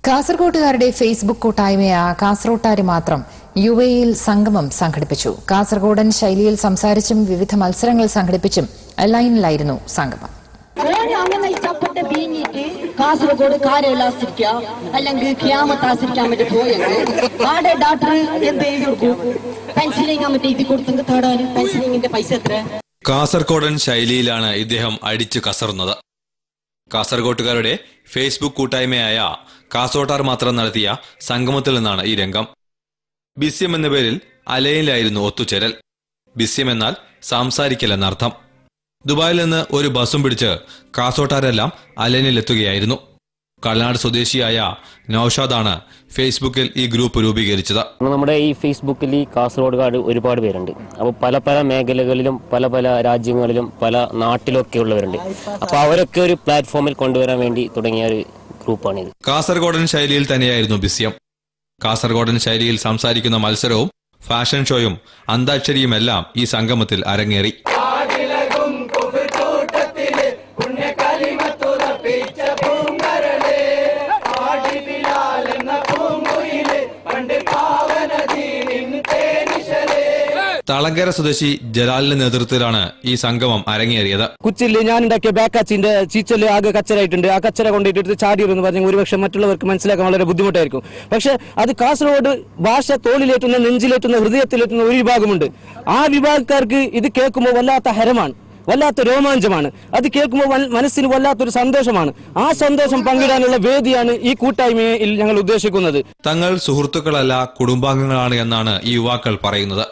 കാസർകോട്ടുകാരുടെ Facebook കൂട്ടായ്മയായ കാസർകോട്ടാര് മാത്രം യുഎഇയിൽ സംഗമം സംഘടിപ്പിച്ചു. കാസർഗോഡൻ ശൈലിയിൽ സംസാരിച്ചും വിവിധ മത്സരങ്ങൾ സംഘടിപ്പിച്ചും ലൈനിലായിരുന്നു സംഗമം. കാസർഗോഡ് കാര്യമില്ലാതിരിക്കുക അല്ലെങ്കിൽ ക്യാമത്താസിരിക്കാൻ വേണ്ടി പോയെങ്കിൽ ആടെ ഡോക്ടർ എന്ത് എഴുതി കൊടുക്കും? പെൻസിലിംഗ് മറ്റേ ഇത് കൊടുത്തെങ്കിൽ തേടാനും പെൻസിലിംഗിന്റെ പൈസ എത്ര? കാസർഗോഡൻ ശൈലിയിലാണ് ഇദ്ദേഹം അടിച്ചു കസറുന്നത്. കാസർഗോട്ടുകാരുടെ ഫേസ്ബുക്ക് കൂട്ടായ്മയായ കാസർകോട്ടാർ മാത്രം നടത്തിയ സംഗമത്തിൽ നിന്നാണ് ഈ രംഗം. ബിസ്യം എന്ന പേരിൽ അലയിലായിരുന്നു ഒത്തുചേരൽ. ബിസ്യം എന്നാൽ സംസാരിക്കൽ എന്നർത്ഥം. ദുബായിൽ നിന്ന് ഒരു ബസ്സും പിടിച്ച് കാസർകോട്ടാരെല്ലാം അലനിലെത്തുകയായിരുന്നു. കൾനാട് സ്വദേശിയായ നൌഷാദാണ് ഫേസ്ബുക്കിൽ ഈ ഗ്രൂപ്പ് രൂപീകരിച്ചത്. നമ്മുടെ ഈ ഫേസ്ബുക്കിൽ ഈ കാസർഗോഡുകാർ ഒരുപാട് പേരുണ്ട്. അപ്പോൾ പല പല മേഖലകളിലും പല പല രാജ്യങ്ങളിലും പല നാട്ടിലൊക്കെ ഉള്ളവരുണ്ട്. അപ്പോൾ അവരൊക്കെ ഒരു പ്ലാറ്റ്ഫോമിൽ കൊണ്ടുവരാൻ വേണ്ടി തുടങ്ങിയ ഒരു ഗ്രൂപ്പാണിത്. കാസർഗോഡൻ ശൈലിയിൽ തന്നെയായിരുന്നു ബിസ്യം. കാസർഗോഡൻ ശൈലിയിൽ സംസാരിക്കുന്ന മത്സരവും ഫാഷൻ ഷോയും അന്താക്ഷരിയുമെല്ലാം ഈ സംഗമത്തിൽ അരങ്ങേറി. തളങ്കര സ്വദേശി ജലാലിന്റെ നേതൃത്വത്തിലാണ് ഈ സംഗമം അരങ്ങേറിയത്. കൊച്ചിയിൽ ഞാൻ ഉണ്ടാക്കിയ ബാക്കാച്ചിന്റെ ചീച്ചല് ആകെ കച്ചറായിട്ടുണ്ട്. ആ കച്ചറ കൊണ്ടിട്ട് ചാടിയെന്ന് പറഞ്ഞാൽ ഒരുപക്ഷെ മറ്റുള്ളവർക്ക് മനസ്സിലാക്കാൻ വളരെ ബുദ്ധിമുട്ടായിരിക്കും. പക്ഷെ അത് കാസർഗോഡ് ഭാഷ തോളിലേറ്റുന്ന, നെഞ്ചിലേറ്റുന്ന, ഹൃദയത്തിലേറ്റുന്ന ഒരു വിഭാഗമുണ്ട്. ആ വിഭാഗക്കാർക്ക് ഇത് കേൾക്കുമ്പോൾ വല്ലാത്ത ഹരമാണ്, വല്ലാത്ത രോമാഞ്ചമാണ്. അത് കേൾക്കുമ്പോൾ മനസ്സിന് വല്ലാത്തൊരു സന്തോഷമാണ്. ആ സന്തോഷം പങ്കിടാനുള്ള വേദിയാണ് ഈ കൂട്ടായ്മയിൽ ഞങ്ങൾ ഉദ്ദേശിക്കുന്നത്. തങ്ങൾ സുഹൃത്തുക്കളല്ല, കുടുംബാംഗങ്ങളാണ് എന്നാണ് ഈ യുവാക്കൾ പറയുന്നത്.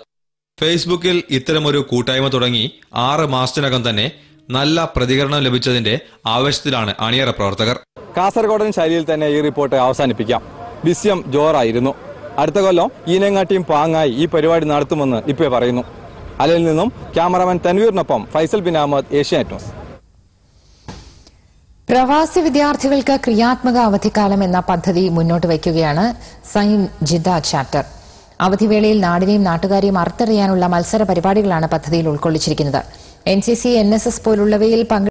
ഫേസ്ബുക്കിൽ ഇത്തരമൊരു കൂട്ടായ്മ തുടങ്ങി 6 മാസത്തിനകം തന്നെ നല്ല പ്രതികരണം ലഭിച്ചതിന്റെ ആവേശത്തിലാണ് അണിയറ പ്രവർത്തകർ. കാസർഗോഡൻ ശൈലിയിൽ തന്നെ ഈ റിപ്പോർട്ട് അവസാനിപ്പിക്കാം. ബിസ്യം ജോറായിരുന്നു. അടുത്ത കൊല്ലം ഈനങ്ങാട്ടിയും പാങ്ങായി ഈ പരിപാടി നടത്തുമെന്ന് ഇപ്പോൾ പറയുന്നു. അലയിൽ നിന്നും ക്യാമറാമാൻ തൻവീറിനൊപ്പം ഫൈസൽ ബിൻ അഹമ്മദ്, ഏഷ്യാനെറ്റ് ന്യൂസ്. പ്രവാസി വിദ്യാർത്ഥികൾക്ക് ക്രിയാത്മക അവധിക്കാലം എന്ന പദ്ധതി മുന്നോട്ട് വയ്ക്കുകയാണ് സൈൻ ജിദ്ദ ചാപ്റ്റർ. അവധിവേളയിൽ നാടിനെയും നാട്ടുകാരെയും അറുത്തറിയാനുള്ള മത്സര പരിപാടികളാണ് പദ്ധതിയിൽ ഉൾക്കൊള്ളിച്ചിരിക്കുന്നത്. NCC, NSS പോലുള്ളവയിൽ